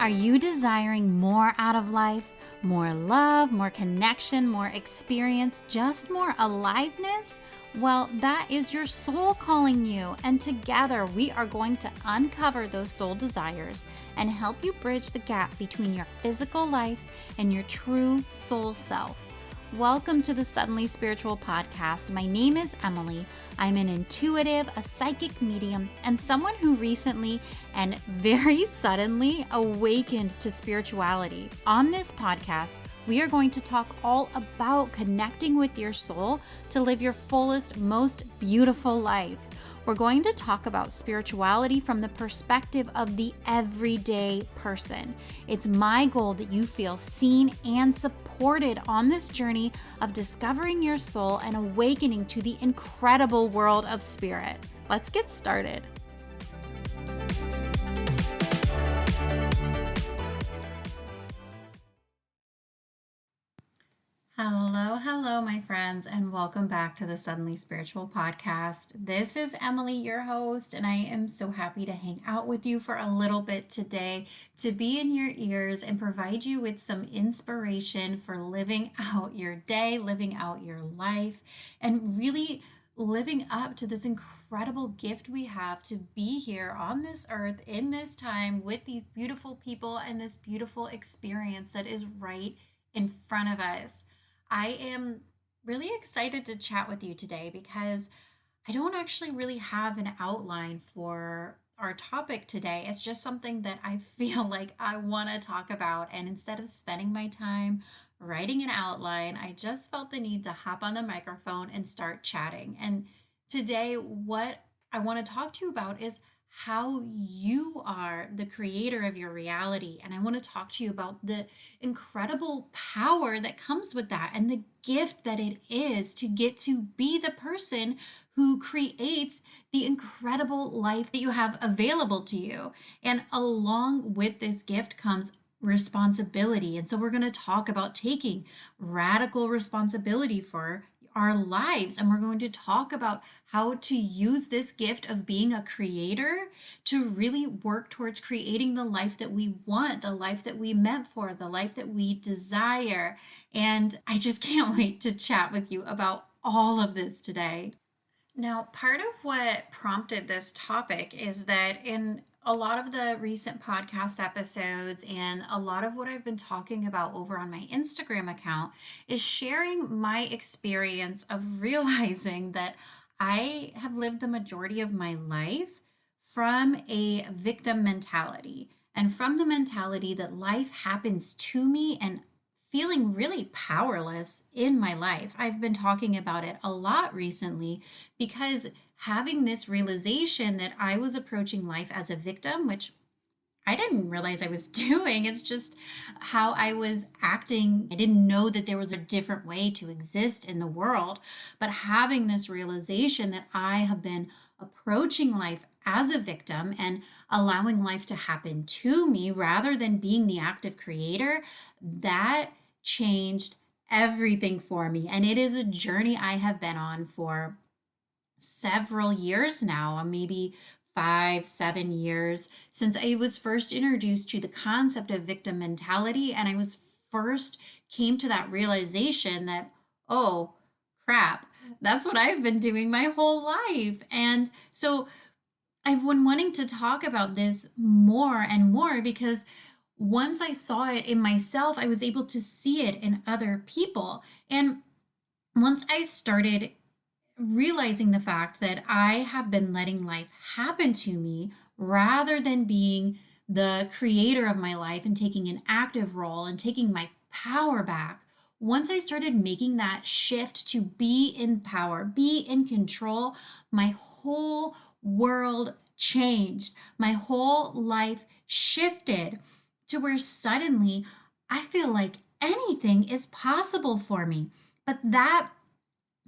Are you desiring more out of life? More love, more connection, more experience, just more aliveness? Well, that is your soul calling you, and together we are going to uncover those soul desires and help you bridge the gap between your physical life and your true soul self. Welcome to the Suddenly Spiritual Podcast. My name is Emilee. I'm an intuitive, a psychic medium, and someone who recently and very suddenly awakened to spirituality. On this podcast, we are going to talk all about connecting with your soul to live your fullest, most beautiful life. We're going to talk about spirituality from the perspective of the everyday person. It's my goal that you feel seen and supported on this journey of discovering your soul and awakening to the incredible world of spirit. Let's get started. Hello, my friends, and welcome back to the Suddenly Spiritual Podcast. This is Emilee, your host, and I am so happy to hang out with you for a little bit today, to be in your ears and provide you with some inspiration for living out your day, living out your life, and really living up to this incredible gift we have to be here on this earth in this time with these beautiful people and this beautiful experience that is right in front of us. I am really excited to chat with you today because I don't actually really have an outline for our topic today. It's just something that I feel like I want to talk about. And instead of spending my time writing an outline, I just felt the need to hop on the microphone and start chatting. And today, what I want to talk to you about is how you are the creator of your reality. And I want to talk to you about the incredible power that comes with that and the gift that it is to get to be the person who creates the incredible life that you have available to you. And along with this gift comes responsibility. And so we're going to talk about taking radical responsibility for our lives. And we're going to talk about how to use this gift of being a creator to really work towards creating the life that we want, the life that we meant for, the life that we desire. And I just can't wait to chat with you about all of this today. Now, part of what prompted this topic is that in a lot of the recent podcast episodes and a lot of what I've been talking about over on my Instagram account is sharing my experience of realizing that I have lived the majority of my life from a victim mentality and from the mentality that life happens to me and feeling really powerless in my life. I've been talking about it a lot recently because having this realization that I was approaching life as a victim, which I didn't realize I was doing. It's just how I was acting. I didn't know that there was a different way to exist in the world. But having this realization that I have been approaching life as a victim and allowing life to happen to me rather than being the active creator, that changed everything for me. And it is a journey I have been on for several years now, maybe 5, 7 years since I was first introduced to the concept of victim mentality. And I was first came to that realization that, oh crap, that's what I've been doing my whole life. And so I've been wanting to talk about this more and more because once I saw it in myself, I was able to see it in other people. And once I started realizing the fact that I have been letting life happen to me rather than being the creator of my life and taking an active role and taking my power back, once I started making that shift to be in power, be in control, my whole world changed. My whole life shifted to where suddenly I feel like anything is possible for me. But that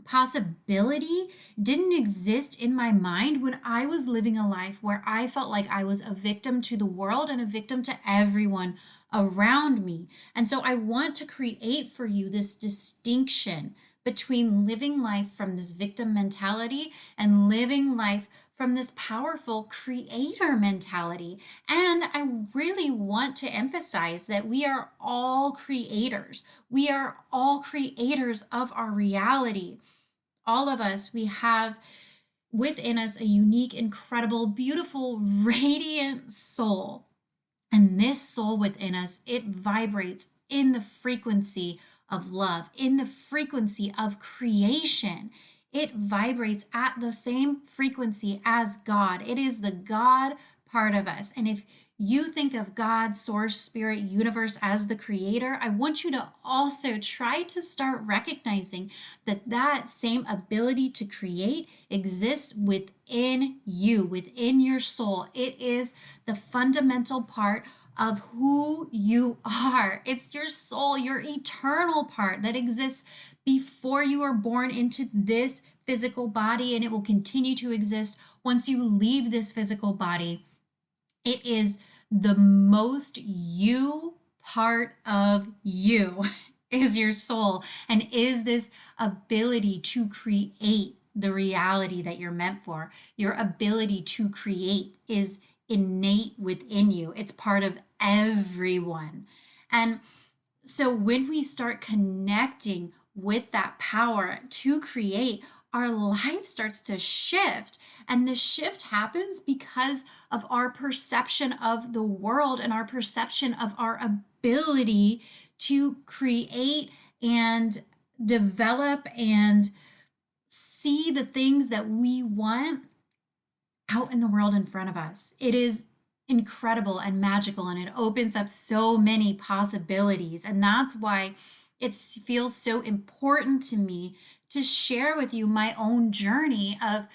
possibility didn't exist in my mind when I was living a life where I felt like I was a victim to the world and a victim to everyone around me. And so I want to create for you this distinction between living life from this victim mentality and living life from this powerful creator mentality. And I really want to emphasize that we are all creators. We are all creators of our reality. All of us, we have within us a unique, incredible, beautiful, radiant soul. And this soul within us, it vibrates in the frequency of love, in the frequency of creation. It vibrates at the same frequency as God. It is the God part of us. And if you think of God, source, spirit, universe as the creator, I want you to also try to start recognizing that that same ability to create exists within you, within your soul. It is the fundamental part of who you are. It's your soul, your eternal part that exists before you are born into this physical body, and it will continue to exist once you leave this physical body. It is the most you part of you is your soul, and is this ability to create the reality that you're meant for. Your ability to create is innate within you. It's part of everyone. And so when we start connecting with that power to create, our life starts to shift. And the shift happens because of our perception of the world and our perception of our ability to create and develop and see the things that we want out in the world in front of us. It is incredible and magical, and it opens up so many possibilities. And that's why it feels so important to me to share with you my own journey of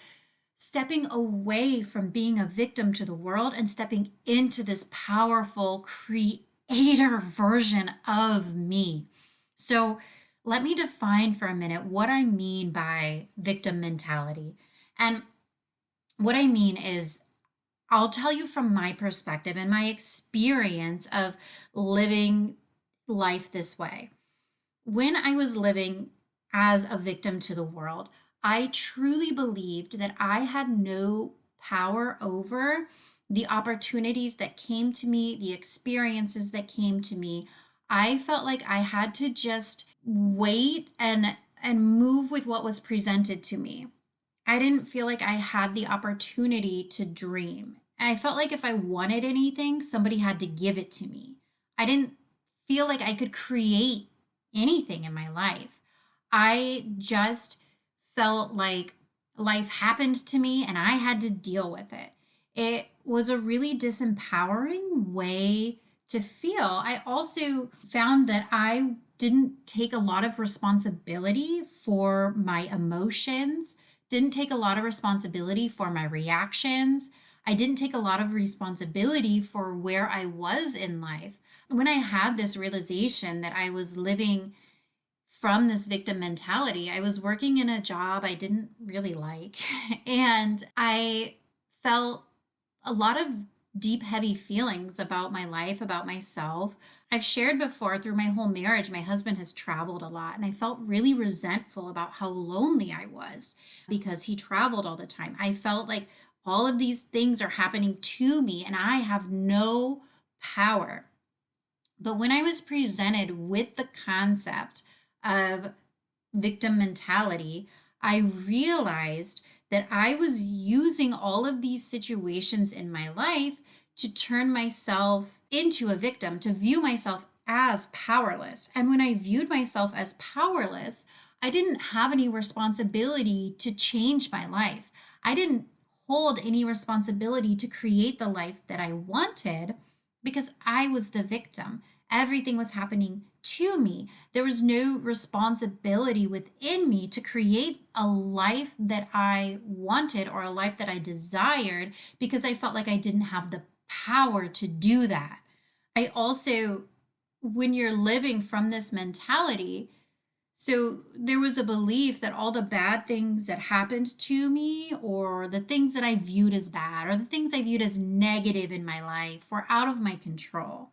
stepping away from being a victim to the world and stepping into this powerful creator version of me. So, let me define for a minute what I mean by victim mentality. And what I mean is, I'll tell you from my perspective and my experience of living life this way. When I was living as a victim to the world, I truly believed that I had no power over the opportunities that came to me, the experiences that came to me. I felt like I had to just wait and move with what was presented to me. I didn't feel like I had the opportunity to dream. I felt like if I wanted anything, somebody had to give it to me. I didn't feel like I could create anything in my life. I just felt like life happened to me and I had to deal with it. It was a really disempowering way to feel. I also found that I didn't take a lot of responsibility for my emotions, didn't take a lot of responsibility for my reactions. I didn't take a lot of responsibility for where I was in life. When I had this realization that I was living from this victim mentality, I was working in a job I didn't really like, and I felt a lot of deep, heavy feelings about my life, about myself. I've shared before through my whole marriage, my husband has traveled a lot, and I felt really resentful about how lonely I was because he traveled all the time. I felt like all of these things are happening to me, and I have no power. But when I was presented with the concept of victim mentality, I realized that I was using all of these situations in my life to turn myself into a victim, to view myself as powerless. And when I viewed myself as powerless, I didn't have any responsibility to change my life. I didn't hold any responsibility to create the life that I wanted because I was the victim. Everything was happening to me. There was no responsibility within me to create a life that I wanted or a life that I desired because I felt like I didn't have the power to do that. I also, when you're living from this mentality, so there was a belief that all the bad things that happened to me, or the things that I viewed as bad, or the things I viewed as negative in my life, were out of my control.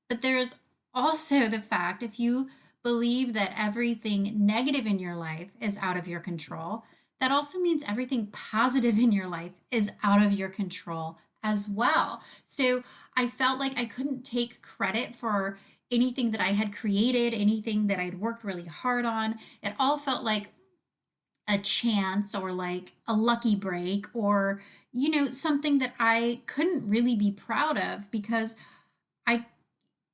But there's also the fact, if you believe that everything negative in your life is out of your control, that also means everything positive in your life is out of your control as well. So I felt like I couldn't take credit for anything that I had created, anything that I'd worked really hard on. It all felt like a chance or like a lucky break or, something that I couldn't really be proud of because I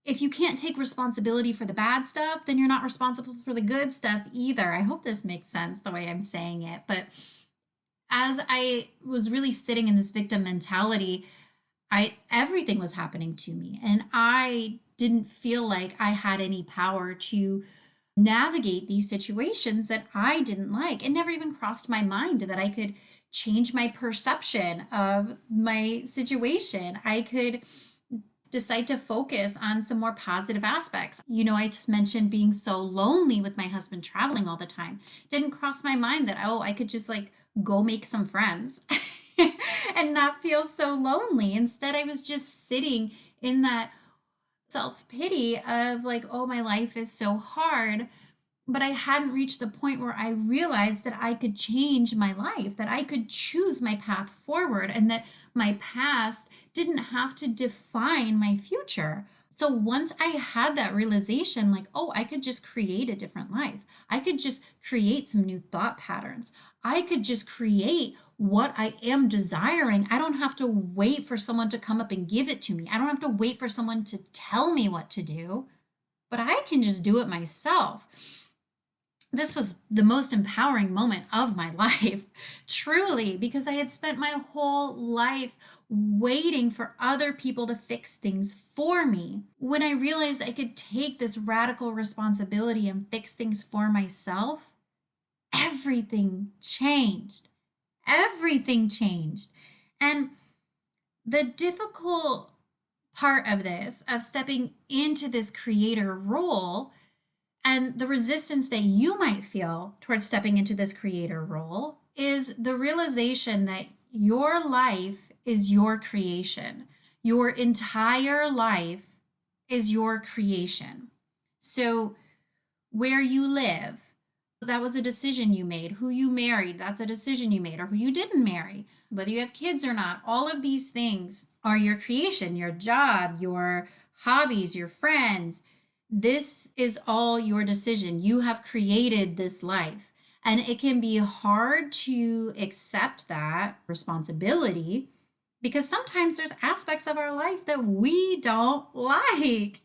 if you can't take responsibility for the bad stuff, then you're not responsible for the good stuff either. I hope this makes sense the way I'm saying it. But as I was really sitting in this victim mentality, I everything was happening to me and I didn't feel like I had any power to navigate these situations that I didn't like. It never even crossed my mind that I could change my perception of my situation. I could decide to focus on some more positive aspects. I just mentioned being so lonely with my husband traveling all the time. Didn't cross my mind that, oh, I could just like go make some friends and not feel so lonely. Instead, I was just sitting in that self pity of like, oh, my life is so hard. But I hadn't reached the point where I realized that I could change my life, that I could choose my path forward, and that my past didn't have to define my future. So once I had that realization, like, oh, I could just create a different life. I could just create some new thought patterns. I could just create what I am desiring. I don't have to wait for someone to come up and give it to me. I don't have to wait for someone to tell me what to do, but I can just do it myself. This was the most empowering moment of my life, truly, because I had spent my whole life waiting for other people to fix things for me. When I realized I could take this radical responsibility and fix things for myself, everything changed. Everything changed. And the difficult part of this, of stepping into this creator role, and the resistance that you might feel towards stepping into this creator role is the realization that your life is your creation. Your entire life is your creation. So, where you live, that was a decision you made. Who you married, that's a decision you made, or who you didn't marry. Whether you have kids or not, all of these things are your creation, your job, your hobbies, your friends. This is all your decision. You have created this life. And it can be hard to accept that responsibility because sometimes there's aspects of our life that we don't like.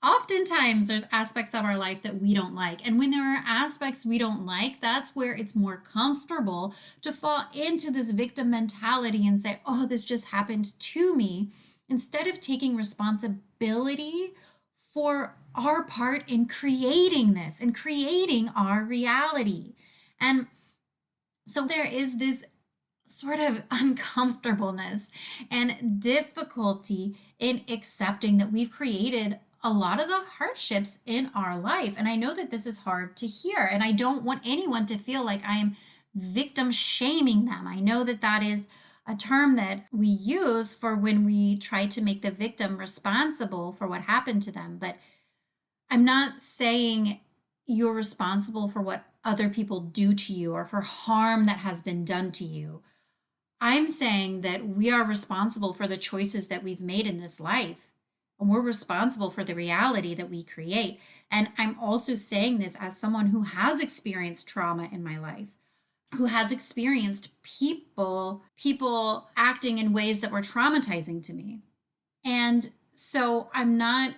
Oftentimes, there's aspects of our life that we don't like. And when there are aspects we don't like, that's where it's more comfortable to fall into this victim mentality and say, oh, this just happened to me, instead of taking responsibility for our part in creating this and creating our reality. And so there is this sort of uncomfortableness and difficulty in accepting that we've created a lot of the hardships in our life. And I know that this is hard to hear, and I don't want anyone to feel like I am victim shaming them. I know that that is a term that we use for when we try to make the victim responsible for what happened to them. But I'm not saying you're responsible for what other people do to you or for harm that has been done to you. I'm saying that we are responsible for the choices that we've made in this life. And we're responsible for the reality that we create. And I'm also saying this as someone who has experienced trauma in my life, who has experienced people acting in ways that were traumatizing to me. And so I'm not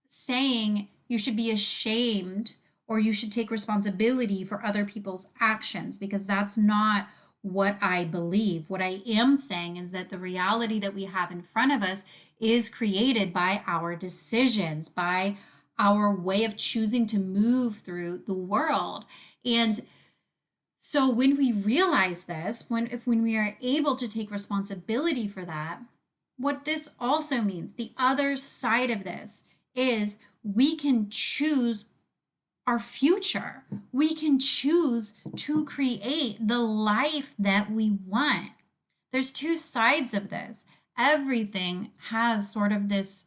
saying you should be ashamed or you should take responsibility for other people's actions, because that's not what I believe. What I am saying is that the reality that we have in front of us is created by our decisions, by our way of choosing to move through the world. And so when we realize this, when we are able to take responsibility for that, what this also means, the other side of this, is we can choose our future. We can choose to create the life that we want. There's two sides of this. Everything has sort of this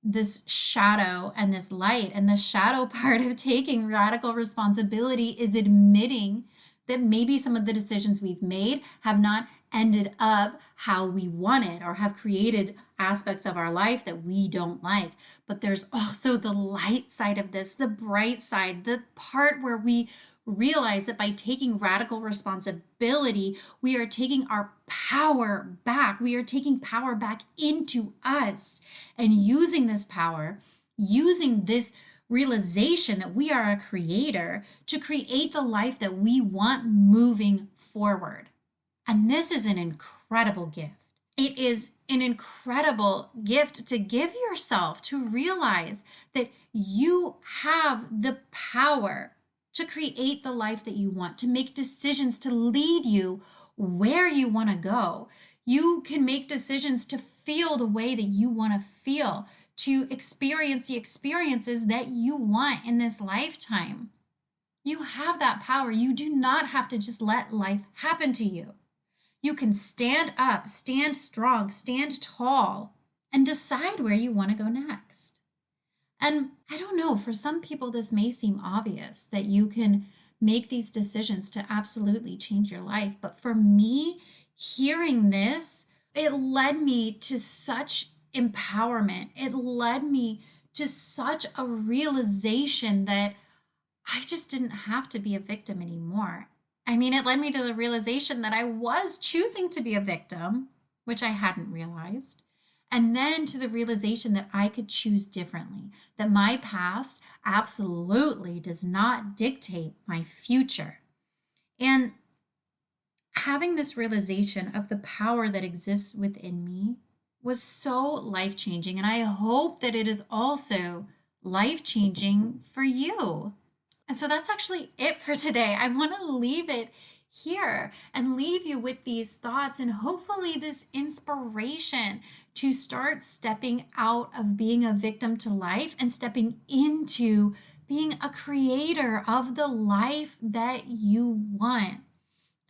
this shadow and this light. And the shadow part of taking radical responsibility is admitting that maybe some of the decisions we've made have not ended up how we wanted or have created aspects of our life that we don't like. But there's also the light side of this, the bright side, the part where we realize that by taking radical responsibility, we are taking our power back. We are taking power back into us and using this power, using this realization that we are a creator to create the life that we want moving forward. And this is an incredible gift. It is an incredible gift to give yourself, to realize that you have the power to create the life that you want, to make decisions to lead you where you want to go. You can make decisions to feel the way that you want to feel, to experience the experiences that you want in this lifetime. You have that power. You do not have to just let life happen to you. You can stand up, stand strong, stand tall, and decide where you want to go next. And I don't know, for some people, this may seem obvious that you can make these decisions to absolutely change your life. But for me, hearing this, it led me to such empowerment. It led me to such a realization that I just didn't have to be a victim anymore. I mean, it led me to the realization that I was choosing to be a victim, which I hadn't realized. And then to the realization that I could choose differently, that my past absolutely does not dictate my future. And having this realization of the power that exists within me was so life-changing. And I hope that it is also life-changing for you. And so that's actually it for today. I want to leave it here and leave you with these thoughts and hopefully this inspiration to start stepping out of being a victim to life and stepping into being a creator of the life that you want.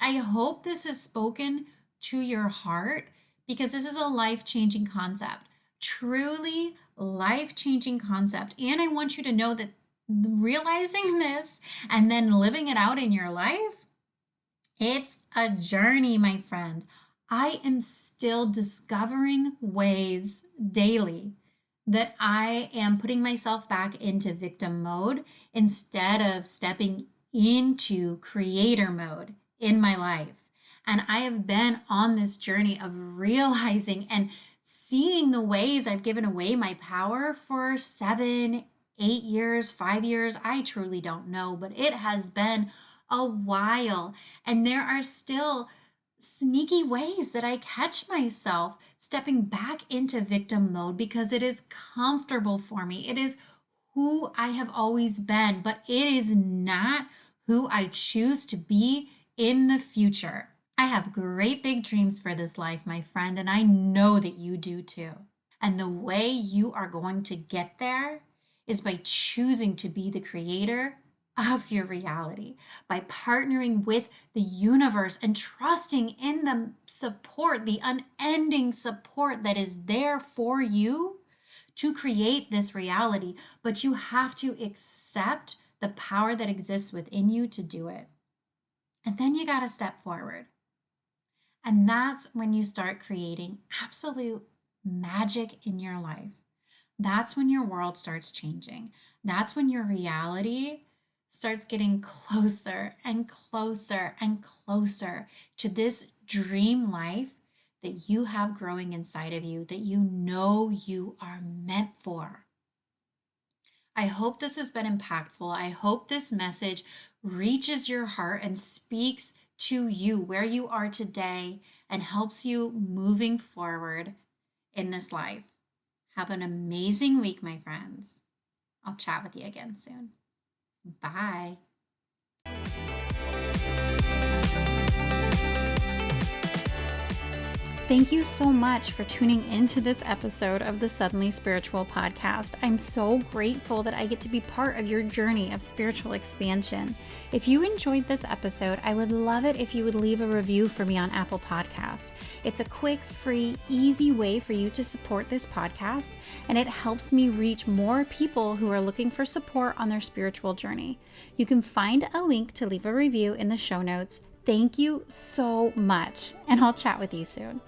I hope this has spoken to your heart because this is a life-changing concept, truly life-changing concept. And I want you to know that realizing this and then living it out in your life, it's a journey, my friend. I am still discovering ways daily that I am putting myself back into victim mode instead of stepping into creator mode in my life. And I have been on this journey of realizing and seeing the ways I've given away my power for 7, 8 years, 5 years. I truly don't know, but it has been a while. And there are still sneaky ways that I catch myself stepping back into victim mode because it is comfortable for me. It is who I have always been, but it is not who I choose to be in the future. I have great big dreams for this life, my friend, and I know that you do too. And the way you are going to get there is by choosing to be the creator of your reality, by partnering with the universe and trusting in the support, the unending support that is there for you to create this reality. But you have to accept the power that exists within you to do it. And then you got to step forward. And that's when you start creating absolute magic in your life. That's when your world starts changing. That's when your reality starts getting closer and closer and closer to this dream life that you have growing inside of you, that you know you are meant for. I hope this has been impactful. I hope this message reaches your heart and speaks to you where you are today and helps you moving forward in this life. Have an amazing week, my friends. I'll chat with you again soon. Bye. Thank you so much for tuning into this episode of the Suddenly Spiritual podcast. I'm so grateful that I get to be part of your journey of spiritual expansion. If you enjoyed this episode, I would love it if you would leave a review for me on Apple Podcasts. It's a quick, free, easy way for you to support this podcast, and it helps me reach more people who are looking for support on their spiritual journey. You can find a link to leave a review in the show notes. Thank you so much, and I'll chat with you soon.